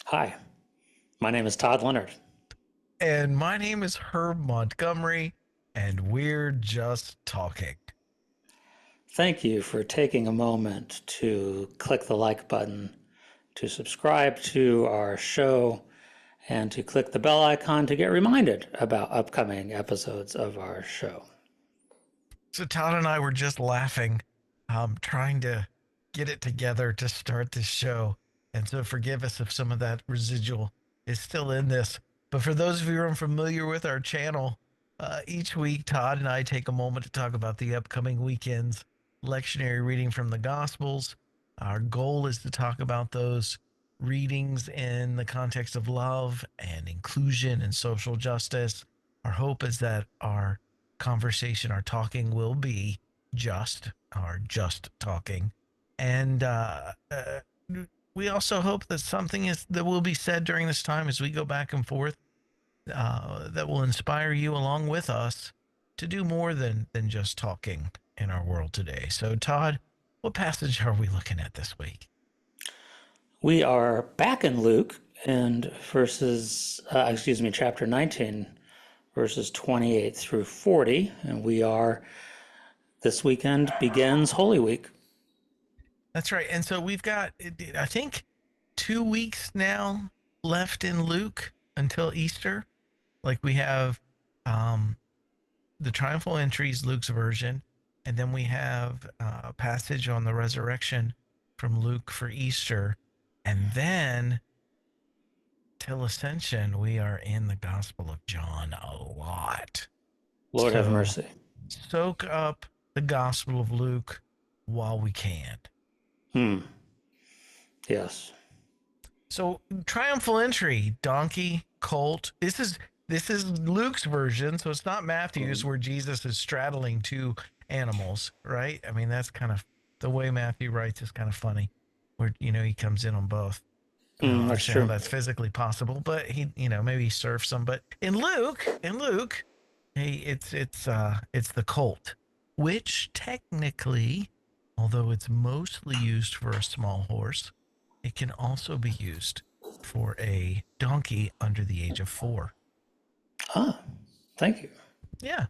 Hi, my name is Todd Leonard. And my name is Herb Montgomery, and we're just talking. Thank you for taking a moment to click the like button, to subscribe to our show, and to click the bell icon to get reminded about upcoming episodes of our show. So, Todd and I were just laughing, trying to get it together to start this show. And so, forgive us if some of that residual is still in this. But for those of you who are unfamiliar with our channel, each week Todd and I take a moment to talk about the upcoming weekend's lectionary reading from the Gospels. Our goal is to talk about those readings in the context of love and inclusion and social justice. Our hope is that our conversation, our talking will be just talking. And we also hope that something is that will be said during this time as we go back and forth that will inspire you along with us to do more than just talking in our world today. So, Todd, what passage are we looking at this week? We are back in Luke and chapter 19, verses 28 through 40, and this weekend begins Holy Week. That's right. And so we've got, I think, 2 weeks now left in Luke until Easter. Like we have the triumphal entries, Luke's version, and then we have a passage on the resurrection from Luke for Easter. And then till Ascension, we are in the Gospel of John a lot. Lord have So mercy. soak up the Gospel of Luke while we can. Yes. So triumphal entry, donkey, colt. This is Luke's version, so it's not Matthew's where Jesus is straddling two animals, right? I mean, that's kind of the way Matthew writes is kind of funny, where he comes in on both. I don't That's understand how true. that's physically possible, but maybe he surfs them. But in Luke, hey, it's the colt, which technically, although it's mostly used for a small horse, it can also be used for a donkey under the age of 4. Ah, thank you. Yeah,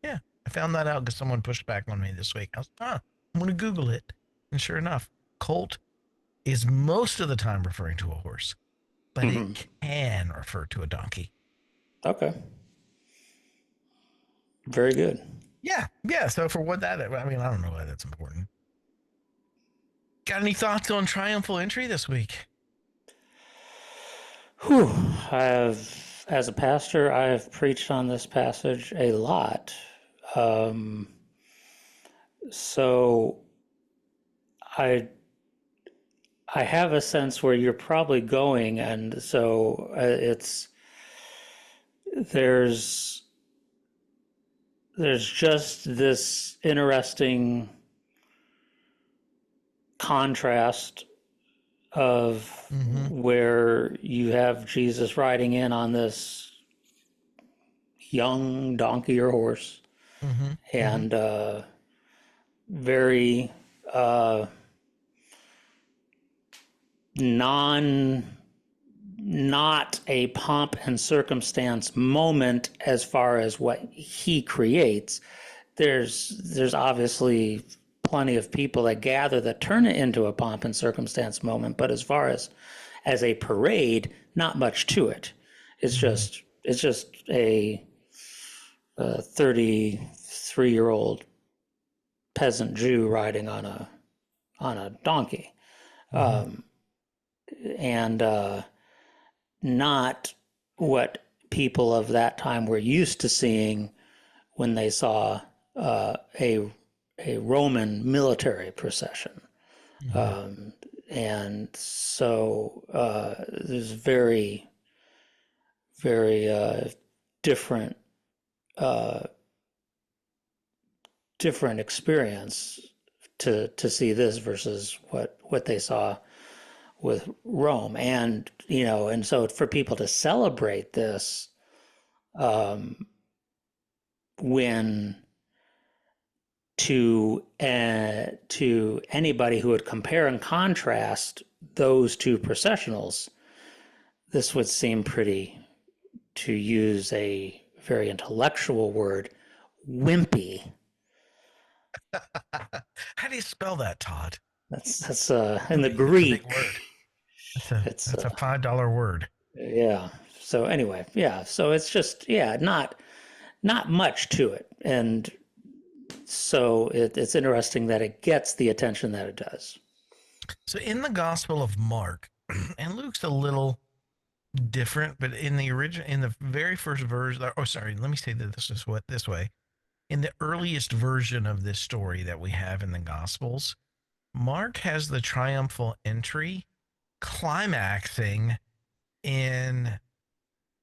yeah. I found that out because someone pushed back on me this week. I was, I'm going to Google it. And sure enough, colt is most of the time referring to a horse, but it can refer to a donkey. Okay. Very good. Yeah, yeah. So for what that, I mean, I don't know why that's important. Got any thoughts on triumphal entry this week? Whew. As a pastor, I have preached on this passage a lot. Um, so I I have a sense where you're probably going, and so there's there's just this interesting contrast of Mm-hmm. where you have Jesus riding in on this young donkey or horse, Mm-hmm. Mm-hmm. and very uh, non not a pomp and circumstance moment as far as what he creates. There's obviously plenty of people that gather that turn it into a pomp and circumstance moment, but as far as a parade, not much to it. It's Mm-hmm. just a 33-year-old peasant Jew riding on a donkey, Mm-hmm. and not what people of that time were used to seeing when they saw uh, a a Roman military procession. Mm-hmm. And so there's very different uh, different experience to see this versus what they saw with Rome, and and so for people to celebrate this, um, when to anybody who would compare and contrast those two processionals, this would seem pretty, to use a very intellectual word, wimpy. How do you spell that, Todd? That's in the Wimpy. That's a big Greek. word. That's a It's that's a $5 word. yeah. So anyway, yeah. So it's just not much to it, and so it's interesting that it gets the attention that it does. So in the Gospel of Mark, and Luke's a little different, but in the original, in the very first verse, oh sorry, let me say this way. In the earliest version of this story that we have in the Gospels, Mark has the triumphal entry climaxing in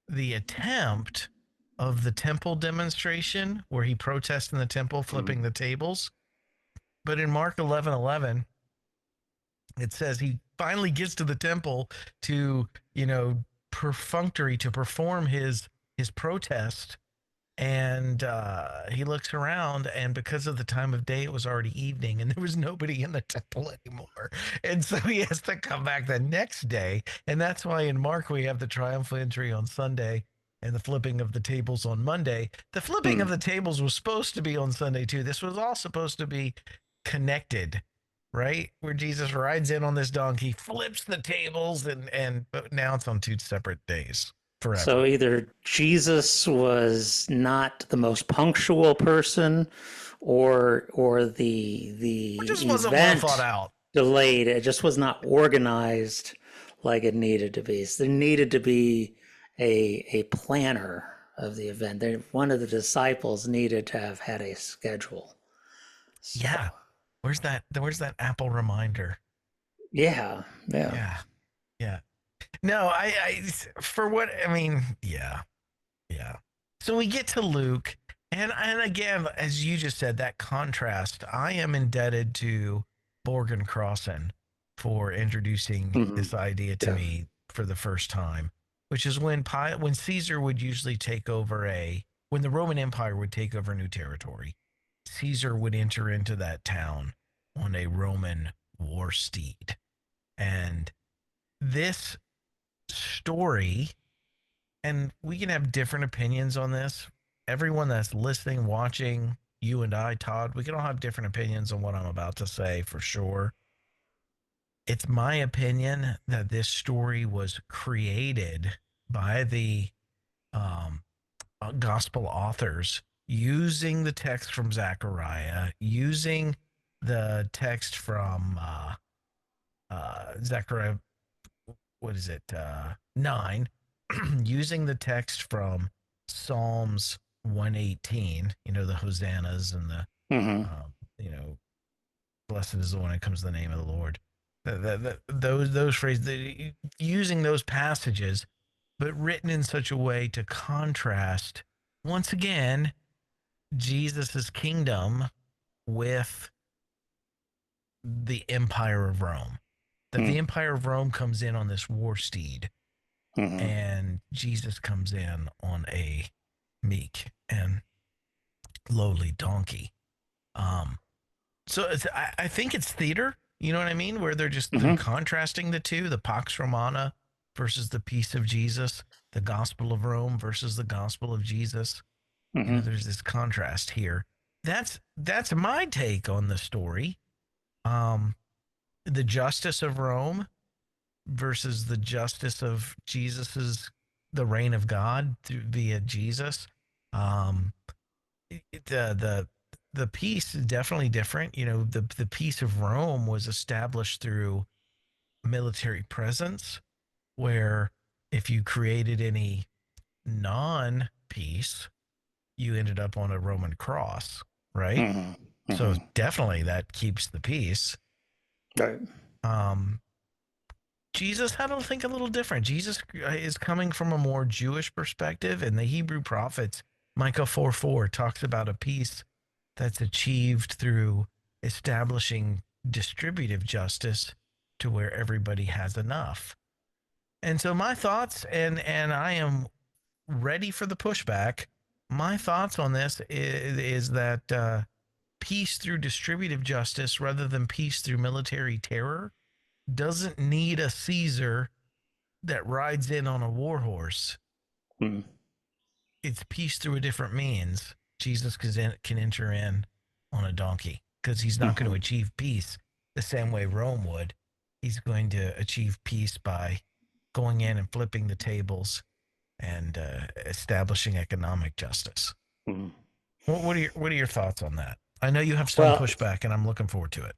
the attempt of the temple demonstration where he protests in the temple, flipping the tables. But in Mark 11:11, it says he finally gets to the temple to, perfunctory to perform his protest, and he looks around, and because of the time of day, it was already evening and there was nobody in the temple anymore, and so he has to come back the next day. And that's why in Mark we have the triumphal entry on Sunday and the flipping of the tables on Monday. The flipping of Hmm. the tables was supposed to be on Sunday too. This was all supposed to be connected, right? Where Jesus rides in on this donkey, flips the tables, and but now it's on two separate days So forever. either Jesus was not the most punctual person, or It the just wasn't well thought event out. delayed. It just was not organized like it needed to be. So there needed to be a planner of the event. One of the disciples needed to have had a schedule. So Yeah. Where's that Apple reminder? yeah, yeah. Yeah. Yeah. No, I for what I mean, yeah. Yeah. So we get to Luke, and again, as you just said, that contrast, I am indebted to Borgen Crossan for introducing Hmm. this idea to Yeah. me for the first time, which is when Caesar would usually take over when the Roman Empire would take over new territory, Caesar would enter into that town on a Roman war steed. And this story, and we can have different opinions on this. Everyone that's listening, watching, you and I, Todd, we can all have different opinions on what I'm about to say for sure. It's my opinion that this story was created by the um, gospel authors using the text from Zechariah, using the text from Zechariah, what is it, 9, using the text from Psalms 118, the hosannas and the, Hmm. um, you know, blessed is the one that comes in the name of the Lord. Those phrases, using those passages, but written in such a way to contrast once again Jesus's kingdom with the Empire of Rome. That the Empire of Rome comes in on this war steed, Hmm. and Jesus comes in on a meek and lowly donkey. Um, I think it's theater. You know what I mean? Where they're Hmm. contrasting the two, the Pax Romana versus the peace of Jesus, the Gospel of Rome versus the Gospel of Jesus. Hmm. There's this contrast here. That's my take on the story. Um, the justice of Rome versus the justice of Jesus's the reign of God via Jesus. Um, the peace is definitely different. The peace of Rome was established through military presence, where if you created any non peace, you ended up on a Roman cross, right? Hmm. So Hmm. definitely that keeps the peace. Right. Um, Jesus, I don't think a little different. Jesus is coming from a more Jewish perspective, and the Hebrew prophets, Micah 4:4, talks about a peace that's achieved through establishing distributive justice to where everybody has enough. And so my thoughts, and I am ready for the pushback. My thoughts on this is that peace through distributive justice rather than peace through military terror doesn't need a Caesar that rides in on a war horse. Mm-hmm. It's peace through a different means. Jesus can enter in on a donkey because he's not going to Mm-hmm. achieve peace the same way Rome would. He's going to achieve peace by going in and flipping the tables and establishing economic justice. Mm-hmm. What are your thoughts on that? I know you have some Well, pushback, and I'm looking forward to it.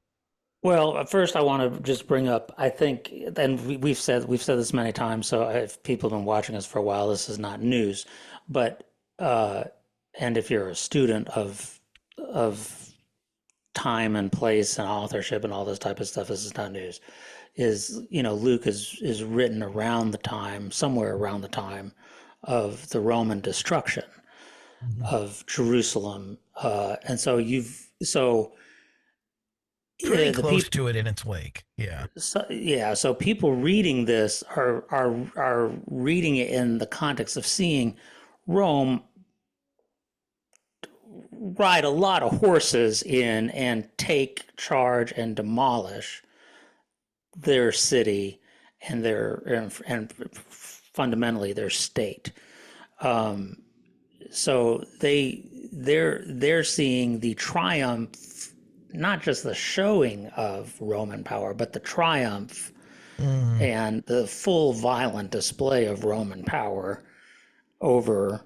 Well, first I want to just bring up, I think, and we've said this many times, so if people have been watching us for a while, this is not news. But uh, and if you're a student of time and place and authorship and all this type of stuff, this is not news. Luke is written around the time, somewhere around the time of the Roman destruction Mhm. of Jerusalem, and so Pretty the close people. to it in its wake. Yeah. So people reading this are reading it in the context of seeing Rome ride a lot of horses in and take charge and demolish their city and and fundamentally their state. Um, so they're seeing the triumph, not just the showing of Roman power, but the triumph Mm. and the full violent display of Roman power over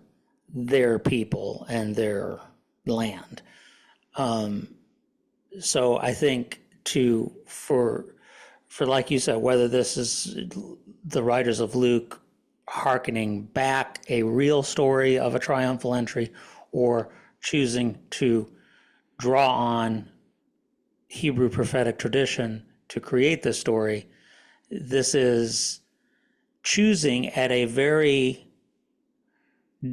their people and their land. Um, so I think for like you said, whether this is the writers of Luke hearkening back a real story of a triumphal entry or choosing to draw on Hebrew prophetic tradition to create this story, this is choosing at a very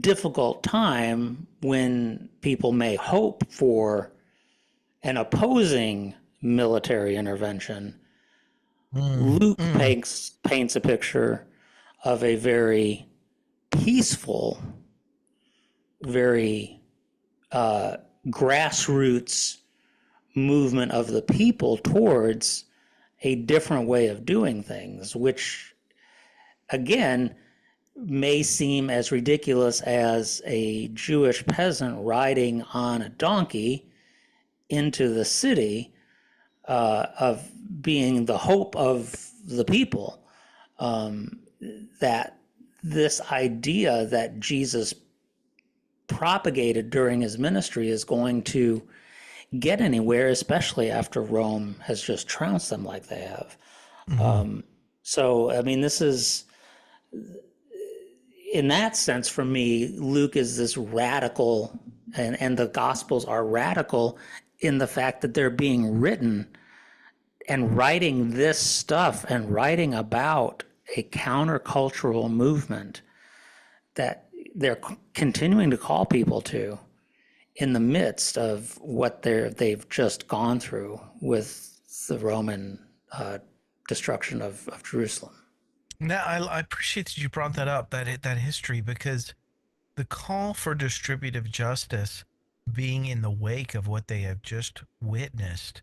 difficult time when people may hope for an opposing military intervention. Mm. Luke Mm. paints a picture of a very peaceful, very grassroots movement of the people towards a different way of doing things, which again may seem as ridiculous as a Jewish peasant riding on a donkey into the city, of being the hope of the people. Um, that this idea that Jesus propagated during his ministry is going to get anywhere, especially after Rome has just trounced them like they have. Mhm. So, I mean, this is, in that sense, for me, Luke is this radical, and the Gospels are radical in the fact that they're being written and writing this stuff and writing about a countercultural movement that they're continuing to call people to in the midst of what they've just gone through with the Roman destruction of Jerusalem. Now, I appreciate that you brought that up, that history, because the call for distributive justice being in the wake of what they have just witnessed,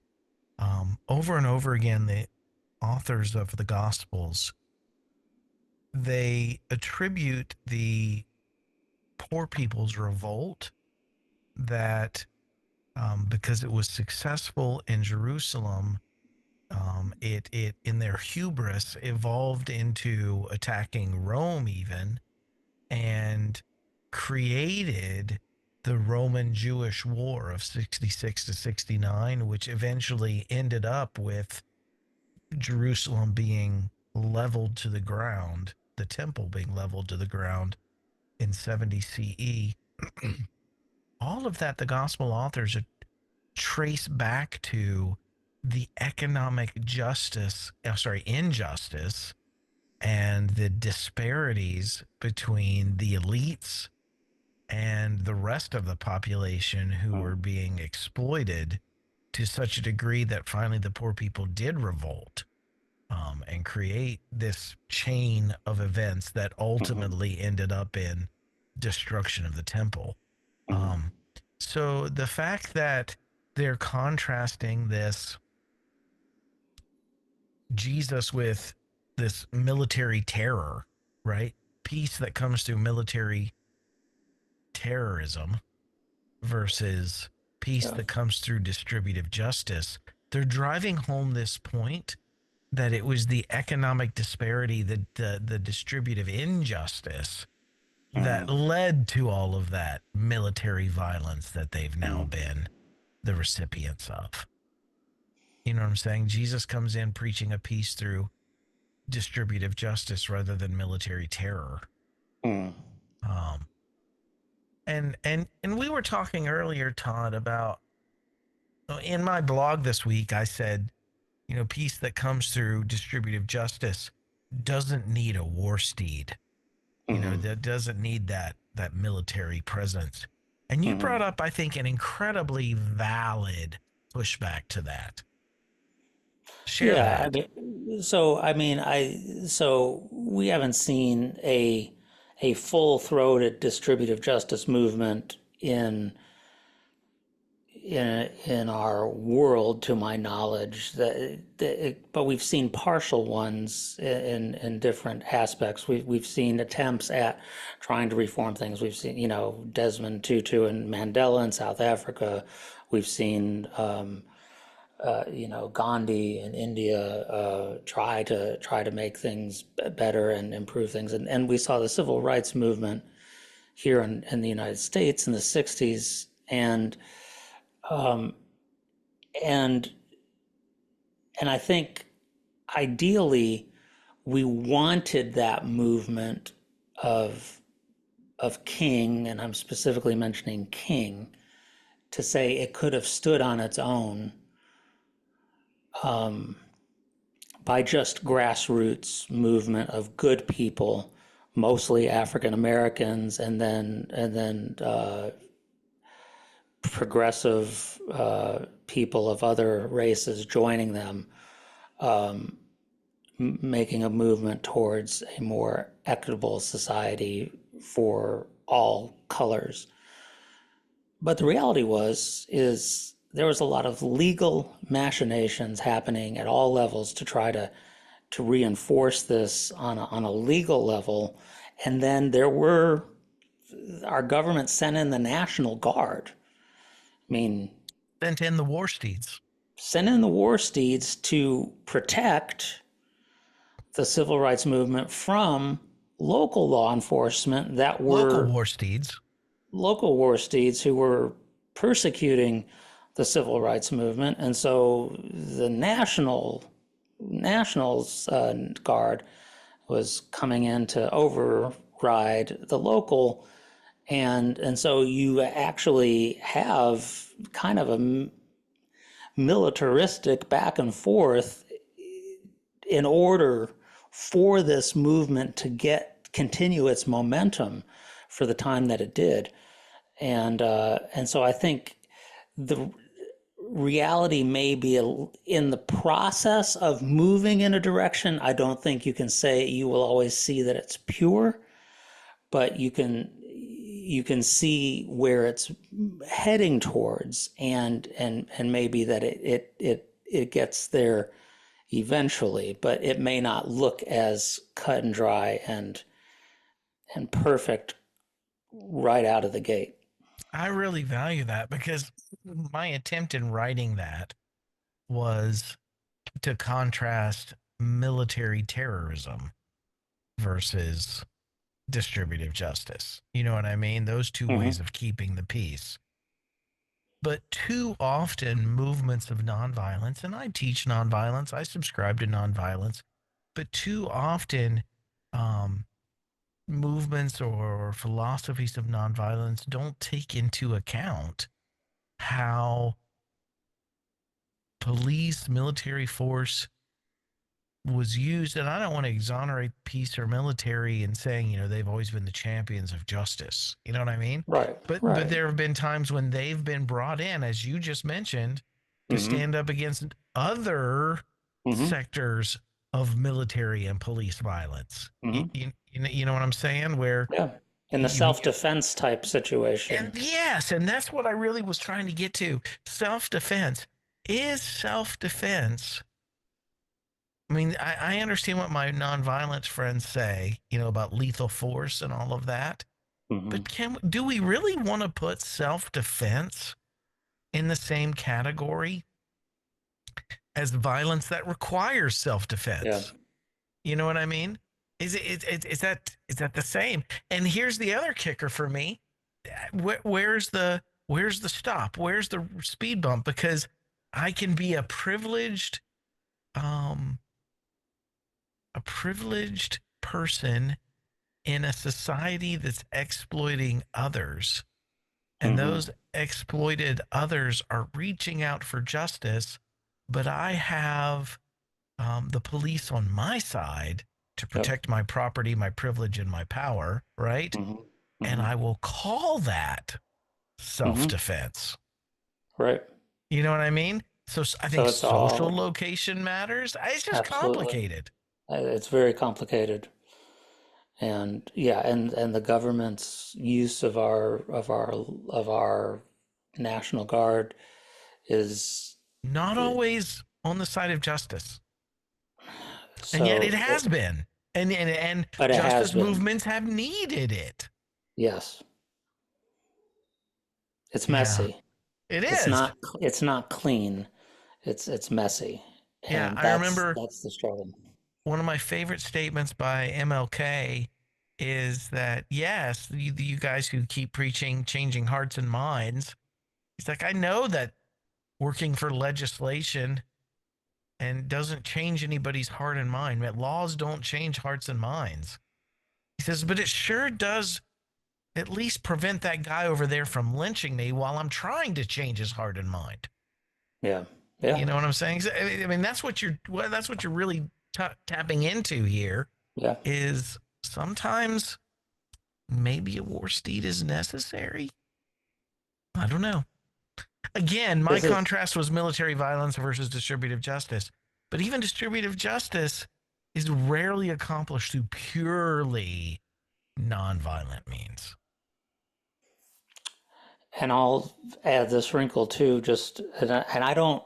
over and over again, the authors of the Gospels, they attribute the poor people's revolt that, because it was successful in Jerusalem, it in their hubris evolved into attacking Rome even, and created the Roman Jewish War of 66 to 69, which eventually ended up with Jerusalem being leveled to the ground, the temple being leveled to the ground in 70 CE. All of that, the gospel authors trace back to the economic injustice and the disparities between the elites and the rest of the population who were being exploited to such a degree that finally the poor people did revolt, and create this chain of events that Mm-hmm. ultimately ended up in destruction of the temple. Mm-hmm. Um, so the fact that they're contrasting this Jesus with this military terror, right? Peace that comes through military terrorism versus peace Yeah. that comes through distributive justice. They're driving home this point that it was the economic disparity, the distributive injustice that Mhm. led to all of that military violence that they've now Mhm. been the recipients of. You know what I'm saying? Jesus comes in preaching a peace through distributive justice rather than military terror. Mhm. Um, and we were talking earlier, Todd, about in my blog this week. I said, peace that comes through distributive justice doesn't need a war steed. Mhm. That doesn't need that military presence. And you brought Mhm. up, I think, an incredibly valid pushback to that. Share Yeah, that. so we haven't seen a full-throated distributive justice movement in our world, to my knowledge. But we've seen partial ones in different aspects. We've seen attempts at trying to reform things. We've seen, Desmond Tutu and Mandela in South Africa. We've seen Gandhi in India try to make things better and improve things, and we saw the civil rights movement here in the United States in the '60s, um, and and I think ideally we wanted that movement of King, and I'm specifically mentioning King, to say it could have stood on its own, um, by just grassroots movement of good people, mostly African Americans, and then progressive people of other races joining them, um, making a movement towards a more equitable society for all colors. But the reality is there was a lot of legal machinations happening at all levels to try to reinforce this on a legal level. And then our government sent in the National Guard. I mean, Sent in the war steeds, sent in the war steeds to protect the civil rights movement from local law enforcement that local were war steeds. local war steeds who were persecuting the civil rights movement. And so the Nationals Guard was coming in to override the local, and so you actually have kind of a militaristic back and forth in order for this movement to continue its momentum for the time that it did. And so I think the reality may be in the process of moving in a direction. I don't think you can say you will always see that it's pure, but you can see where it's heading towards, and maybe that it gets there eventually, but it may not look as cut and dry and perfect right out of the gate. I really value that because my attempt in writing that was to contrast military terrorism versus distributive justice. You know what I mean? Those two Mm-hmm. ways of keeping the peace. But too often, movements of nonviolence, and I teach nonviolence, I subscribe to nonviolence, but too often, um, movements or philosophies of nonviolence don't take into account how police, military force was used. And I don't want to exonerate peace or military and saying, they've always been the champions of justice. You know what I mean? Right, But right. there have been times when they've been brought in, as you just mentioned, to Mm-hmm. stand up against other Mm-hmm. sectors of military and police violence. You, Mm-hmm. you, you know what I'm saying? Where Yeah. In the you, self-defense type and situation. yes, and that's what I really was trying to get to. Self defense. Is self defense I mean, I understand what my nonviolence friends say, about lethal force and all of that. Hmm. But do we really want to put self-defense in the same category as violence that requires Yeah. self-defense? You know what I mean? Is that the same? And here's the other kicker for me. Where's the stop? Where's the speed bump? Because I can be um a privileged person in a society that's exploiting others, and Hmm. those exploited others are reaching out for justice, but I have the police on my side to Yep. protect my property, my privilege, and my power, right? Hmm. And Hmm. I will call that self Hmm. defense. Right. You know what I mean? So I So think it's social all location matters. It's just absolutely. complicated. It's very complicated, and yeah, and the government's use of our National Guard is Not always on the side of justice. And yet it so. has been. And But it has justice been. movements have needed it. Yes, it's Yeah, messy. it It's is. not. It's not clean. It's messy, Yeah, and I remember that's the struggle. one of my favorite statements by MLK is that, yes, you guys who keep preaching changing hearts and minds, he's like, I know that working for legislation and doesn't change anybody's heart and mind. That laws don't change hearts and minds. He says, but it sure does at least prevent that guy over there from lynching me while I'm trying to change his heart and mind. Yeah. Yeah. You know what I'm saying? I mean, that's what you're really tapping into here. Yeah. Is sometimes maybe a war steed is necessary. I don't know. Again, my This is. contrast was military violence versus distributive justice. But even distributive justice is rarely accomplished through purely nonviolent means. And I'll add this wrinkle too. Just and I don't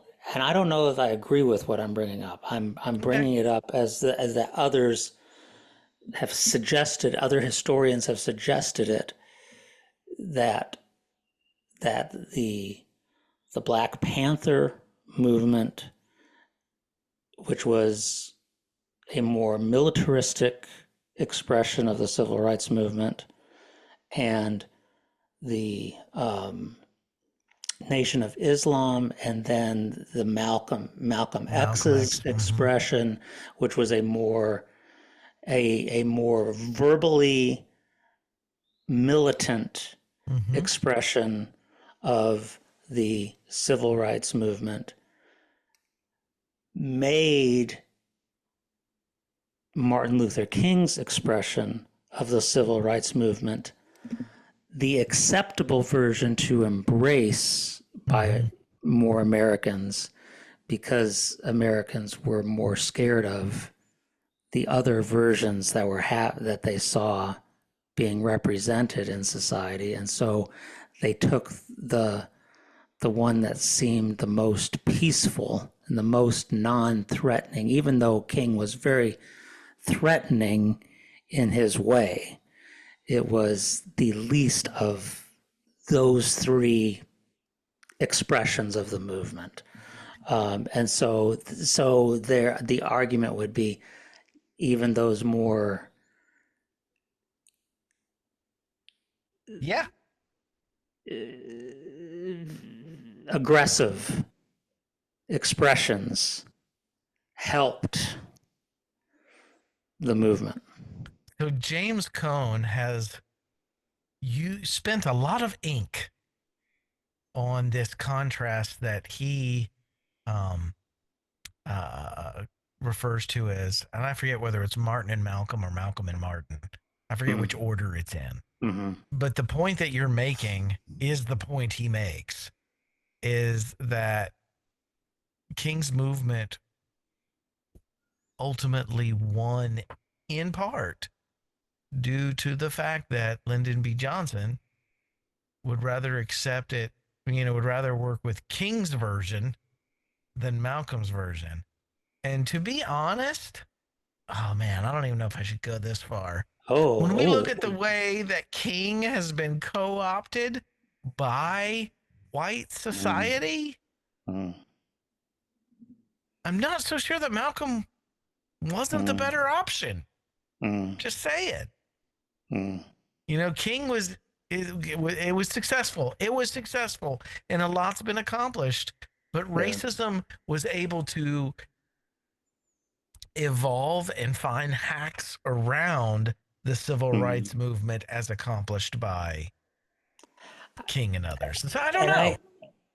know if I agree with what I'm bringing up. I'm Okay. bringing it up as that others have suggested, other historians have suggested it, that the Black Panther movement, which was a more militaristic expression of the civil rights movement, and the Nation of Islam, and then the Malcolm Malcolm X's X. Mm-hmm. expression, which was a more verbally militant Mm-hmm. expression of the civil rights movement, made Martin Luther King's expression of the civil rights movement the acceptable version to embrace by Mm-hmm. more Americans, because Americans were more scared of the other versions that they saw being represented in society, and so they took the one that seemed the most peaceful and the most non-threatening, even though King was very threatening in his way. It was the least of those three expressions of the movement. And so there, the argument would be even those more Yeah. aggressive expressions helped the movement. So James Cone has you spent a lot of ink on this contrast that he um, uh, refers to as, and I forget whether it's Martin and Malcolm or Malcolm and Martin. I forget which Mm-hmm. order it's in. Mm-hmm. But the point that you're making is the point he makes, is that King's movement ultimately won in part due to the fact that Lyndon B. Johnson would rather accept it, would rather work with King's version than Malcolm's version. And to be honest, oh man, I don't even know if I should go this far. When we look Oh, at the way that King has been co opted by white mm, society, mm, I'm not so sure that Malcolm wasn't the mm, better option. mm, Just say it. mm, You know, King was it was successful. It was successful, and a lot's been accomplished. But yeah. racism was able to evolve and find hacks around the civil Mm. rights movement as accomplished by King and others. So I don't And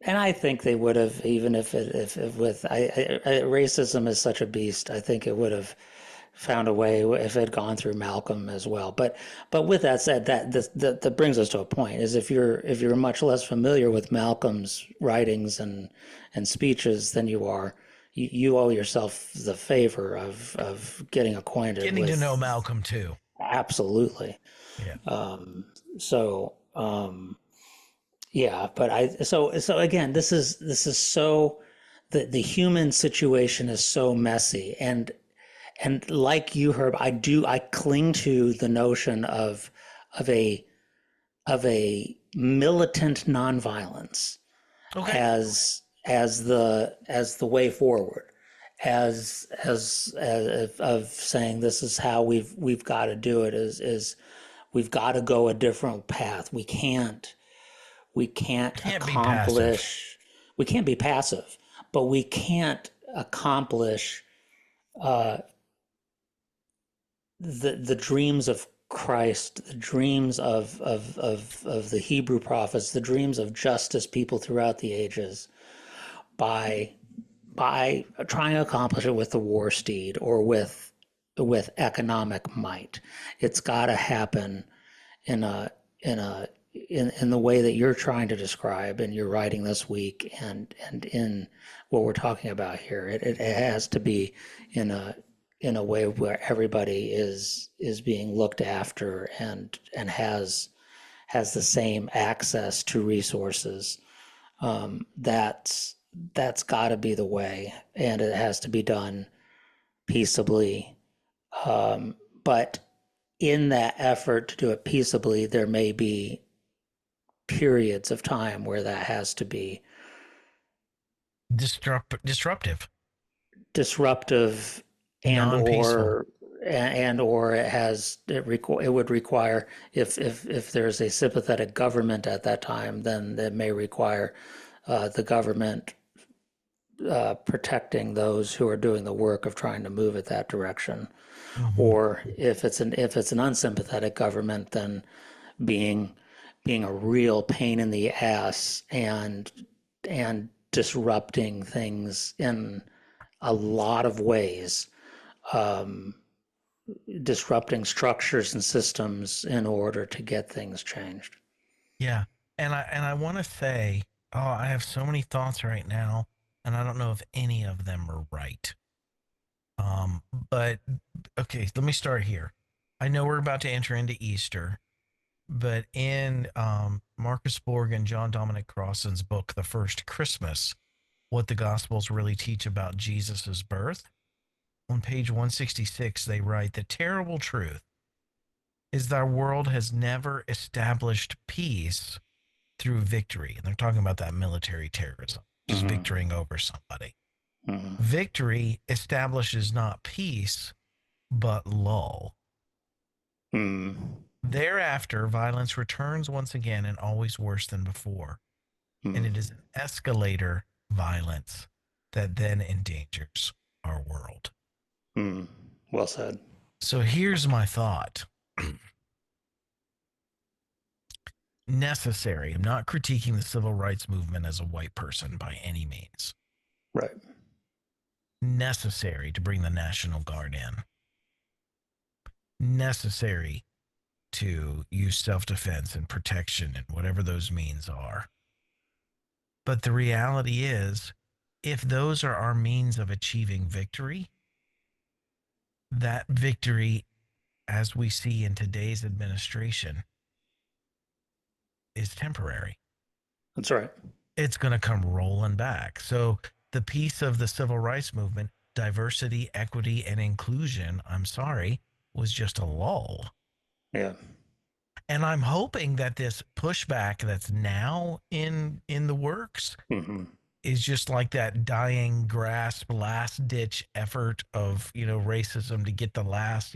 know. I think they would have, even if with racism is such a beast. I think it would have found a way if it had gone through Malcolm as well. But with that said, that brings us to a point: is if you're much less familiar with Malcolm's writings and speeches than you are, you owe yourself the favor of getting acquainted Getting to know with. Malcolm too. Absolutely. Yeah. So yeah, but so again, this is so the human situation is so messy, and like you, Herb, I cling to the notion of a of a militant nonviolence Okay. as the way forward, as of saying this is how we've got to do it, is we've got to go a different path. We can't Can't be passive. accomplish, we can't be passive, but we can't accomplish the dreams of Christ, the dreams of the Hebrew prophets, the dreams of justice people throughout the ages by trying to accomplish it with the war steed or with economic might. It's got to happen in a in a in the way that you're trying to describe in your writing this week, and in what we're talking about here. It has to be in a way where everybody is being looked after and has the same access to resources. That's got to be the way, and it has to be done peaceably. But in that effort to do it peaceably, there may be periods of time where that has to be Disruptive. disruptive, and Non-peaceful. or it would require, if there's a sympathetic government at that time, then that may require the government protecting those who are doing the work of trying to move it that direction. Mm-hmm. Or if it's an unsympathetic government, then being being a real pain in the ass and disrupting things in a lot of ways, disrupting structures and systems in order to get things changed. Yeah. And I want to say, oh, I have so many thoughts right now, and I don't know if any of them are right. Um, but okay, let me start here. I know we're about to enter into Easter, but in Marcus Borg and John Dominic Crossan's book, The First Christmas, what the Gospels really teach about Jesus's birth, on page 166, they write, the terrible truth is that our world has never established peace through victory. And they're talking about that military terrorism, just Mm-hmm. victorying over somebody. Mm-hmm. Victory establishes not peace, but lull. Mm-hmm. Thereafter, violence returns once again and always worse than before. And it is an escalator violence that then endangers our world. Mm-hmm. Well said. So here's my thought. Necessary. I'm not critiquing the civil rights movement as a white person by any means. Right. Necessary to bring the National Guard in. Necessary to use self defense and protection and whatever those means are. But the reality is, if those are our means of achieving victory, that victory, as we see in today's administration, is temporary. That's right. It's going to come rolling back. So, the piece of the civil rights movement diversity, equity, and inclusion, I'm sorry, was just a lull. Yeah. And I'm hoping that this pushback that's now in the works Hmm. is just like that dying grasp, last ditch effort of, racism to get the last,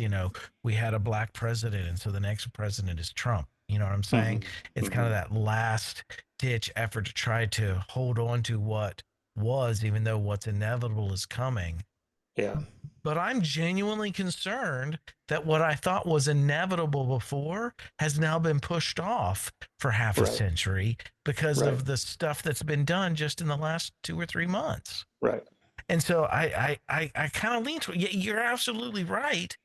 we had a black president, and so the next president is Trump. You know what I'm Hmm. saying? It's kind Hmm. of that last ditch effort to try to hold on to what was, even though what's inevitable is coming. Yeah. But I'm genuinely concerned that what I thought was inevitable before has now been pushed off for half a Right. century because Right. of the stuff that's been done just in the last 2 or 3 months. Right. And so I kind of lean to it. You're absolutely right.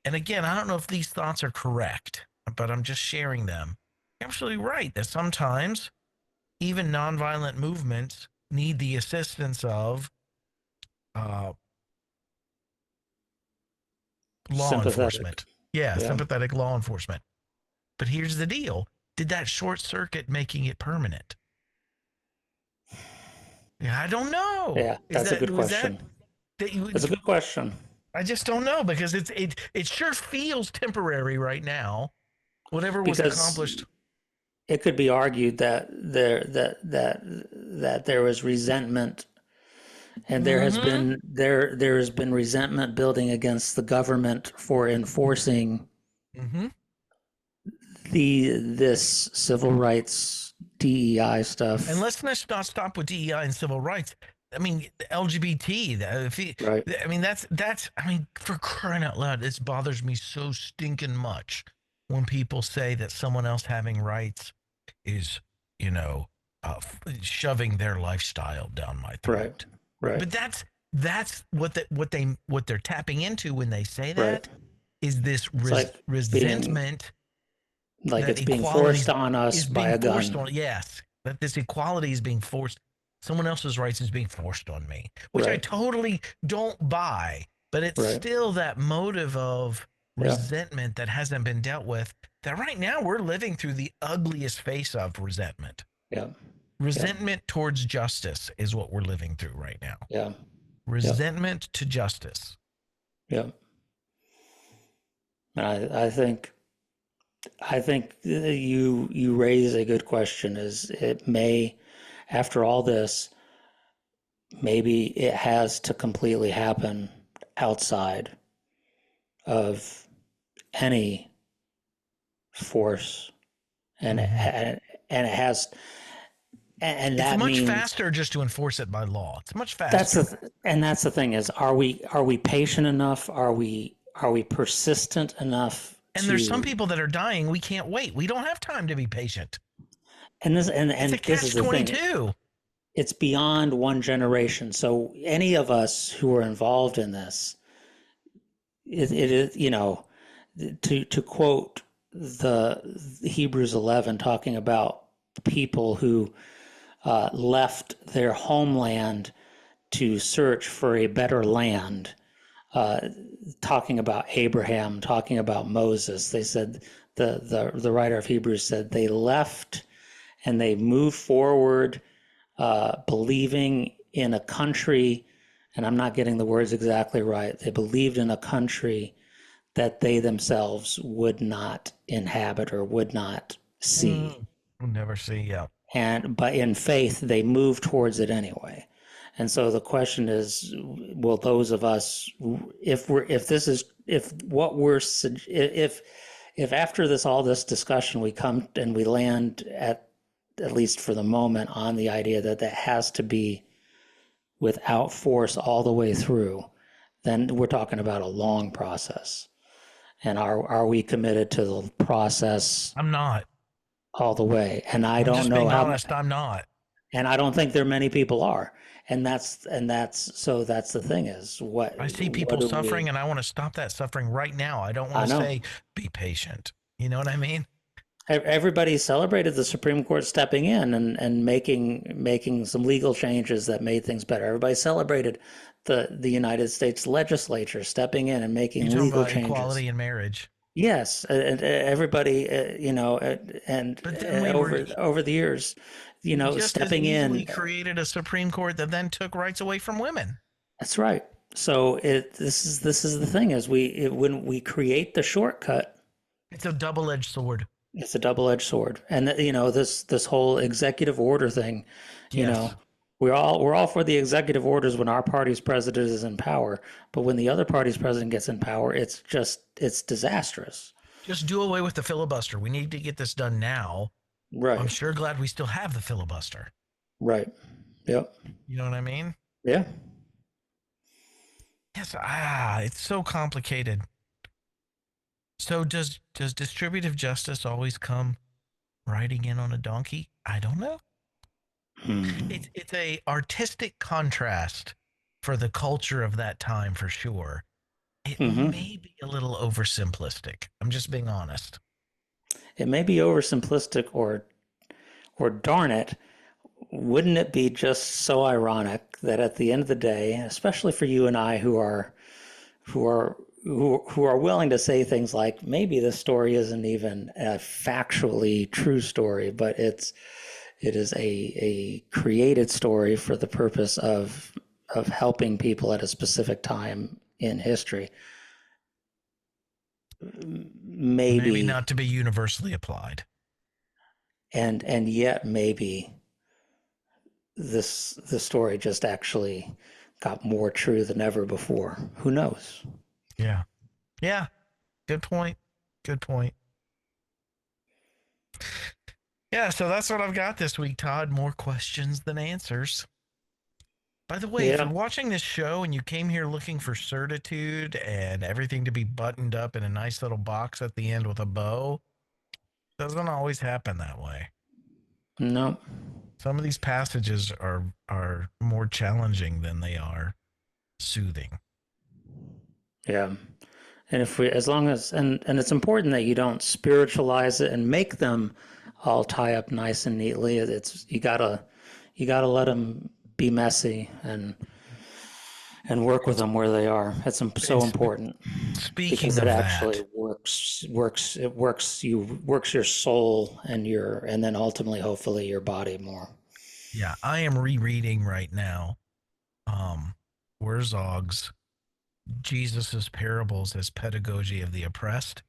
And again, I don't know if these thoughts are correct, but I'm just sharing them. You're absolutely right that sometimes even nonviolent movements need the assistance of uh, law Sympathetic. enforcement. Yeah, Yeah. sympathetic law enforcement. But here's the deal. Did that short circuit making it permanent? Yeah, I don't know. Yeah. Is That's a that good was that question. that you That's a good question. I just don't know because it sure feels temporary right now. Whatever was Because accomplished. it could be argued that there was resentment, and Mm-hmm. there has been resentment building against the government for enforcing Mm-hmm. this civil rights DEI And stuff. let's not stop with DEI and civil rights. I mean, LGBT. Right. I mean, that's. I mean, for crying out loud, this bothers me so stinking much when people say that someone else having rights is, you know, shoving their lifestyle down my Right. throat. Right? Right. But that's what they're tapping into when they say Right. that is this It's like being resentment like that it's being equality forced on us is by being a forced gun. on. Yes, that this equality is being forced. Someone else's rights is being forced on me, which I Right. totally don't buy. But it's Right. still that motive of Yeah. resentment that hasn't been dealt with. That right now we're living through the ugliest face of resentment. Yeah. Yeah. Resentment towards justice is what we're living through right now. Yeah. Yeah. Resentment to justice. Yeah. I think you raise a good question. Is it may, after all this, maybe it has to completely happen outside of any force, and Mm-hmm. and it has, and It's that much means faster just to enforce it by law. It's much that's faster. the thing is, are we patient enough? Are we persistent enough And there's some to, people that are dying. We can't wait. We don't have time to be patient. and this and It's a and this is catch the thing. 22. It's beyond one generation. So any of us who are involved in this, it is, to quote the Hebrews 11, talking about people who left their homeland to search for a better land, uh, talking about Abraham, talking about Moses. They said, the writer of Hebrews said, they left and they moved forward, believing in a country, and I'm not getting the words exactly right. They believed in a country that they themselves would not inhabit or would not see. We'll never see. Yeah. But in faith, they move towards it anyway. And so the question is, will those of us, if after all this discussion, we come and we land at least for the moment, on the idea that that has to be without force all the way through, then we're talking about a long process. And are we committed to the process I'm not. all the way? And I I'm don't just know being how, honest. I'm not. and I don't think there many people are. And that's the thing is, I see what people do suffering we, and I want to stop that suffering right now. I don't want I to know. say, be patient. You know what I mean? Everybody celebrated the Supreme Court stepping in and making some legal changes that made things better. Everybody celebrated the United States legislature stepping in and You're making talking legal about changes. equality in marriage. Yes, and everybody, and But then over the years, we just as stepping easily in. created a Supreme Court that then took rights away from women. That's right. So this is the thing is when we create the shortcut, It's a double-edged sword. it's a double-edged sword. And this whole executive order thing, you Yes. know, we're all for the executive orders when our party's president is in power, but when the other party's president gets in power, it's disastrous. Just do away with the filibuster. We need to get this done now. I'm Right. sure glad we still have the filibuster. Right. Yep. You know what I mean? Yeah. Yes. It's so complicated. So does distributive justice always come riding in on a donkey? I don't know. Hmm. It's a artistic contrast for the culture of that time for sure. It Hmm. may be a little oversimplistic. I'm just being honest. It may be oversimplistic or darn it, wouldn't it be just so ironic that at the end of the day, especially for you and I who are who are willing to say things like maybe this story isn't even a factually true story, but it is a created story for the purpose of helping people at a specific time in history. Maybe Maybe not to be universally applied. and yet maybe this story just actually got more true than ever before. Who knows? Yeah. Yeah. Good point. Good point. Yeah, so that's what I've got this week, Todd. More questions than answers. By the way, if Yeah. you're watching this show and you came here looking for certitude and everything to be buttoned up in a nice little box at the end with a bow, doesn't always happen that way. No. Some of these passages are more challenging than they are soothing. Yeah. And if we, as long as, and it's important that you don't spiritualize it and make them all tie up nice and neatly. It's you gotta let them be messy and work with them where they are. It's so And important because speaking it of actually that, works your soul and then ultimately hopefully your body more. yeah, I am rereading right now Herzog's Jesus's parables as pedagogy of the oppressed.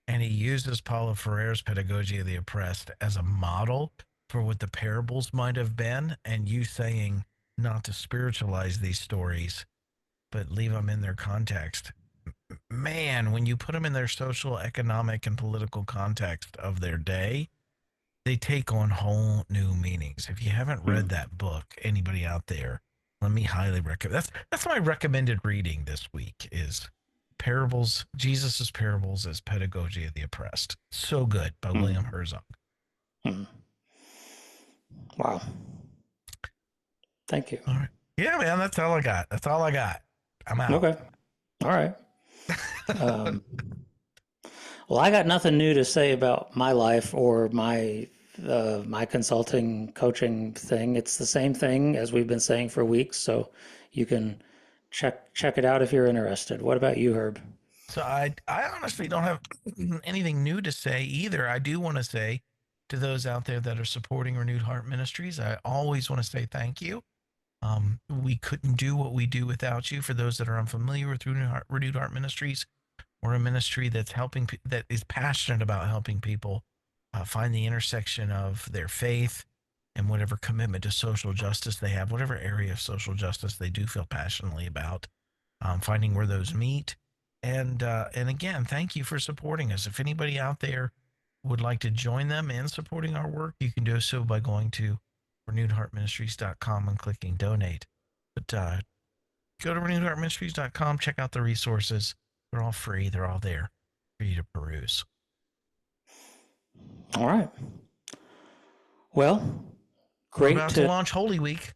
And he uses Paulo Freire's pedagogy of the oppressed as a model for what the parables might have been. And you saying not to spiritualize these stories, but leave them in their context. Man, when you put them in their social, economic, and political context of their day, they take on whole new meanings. If you haven't read Hmm. that book, anybody out there, let me highly recommend. That's my recommended reading this week is parables, Jesus's parables as pedagogy of the oppressed. So good by William Hmm. Herzog. Hmm. Wow. Thank you. All right. Yeah, man, that's all I got. That's all I got. I'm out. Okay. All right. Um, well, I got nothing new to say about my life or my consulting coaching thing. It's the same thing as we've been saying for weeks, so you can check it out if you're interested. What about you, Herb? So I honestly don't have anything new to say either. I do want to say to those out there that are supporting Renewed Heart Ministries, I always want to say thank you. We couldn't do what we do without you. For those that are unfamiliar with Renewed Heart Ministries, we're a ministry that's that is passionate about helping people find the intersection of their faith and whatever commitment to social justice they have, whatever area of social justice they do feel passionately about, finding where those meet. And again, thank you for supporting us. If anybody out there would like to join them in supporting our work, you can do so by going to renewedheartministries.com and clicking donate. But go to renewedheartministries.com, check out the resources. They're all free, they're all there for you to peruse. All right. Well, We're great about to to launch Holy Week.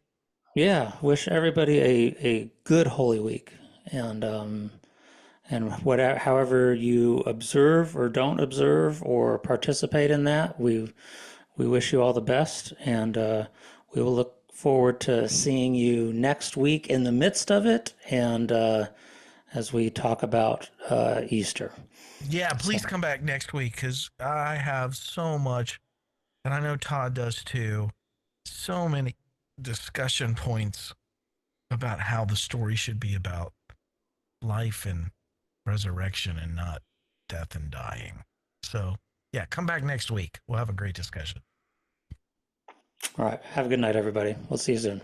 yeah. Wish everybody a good Holy Week, and whatever, however you observe or don't observe or participate in that, we wish you all the best, and we will look forward to seeing you next week in the midst of it, and as we talk about Easter. Yeah, So, please come back next week because I have so much, and I know Todd does too, so many discussion points about how the story should be about life and resurrection and not death and dying. So, yeah, come back next week. We'll have a great discussion. All right. Have a good night, everybody. We'll see you soon.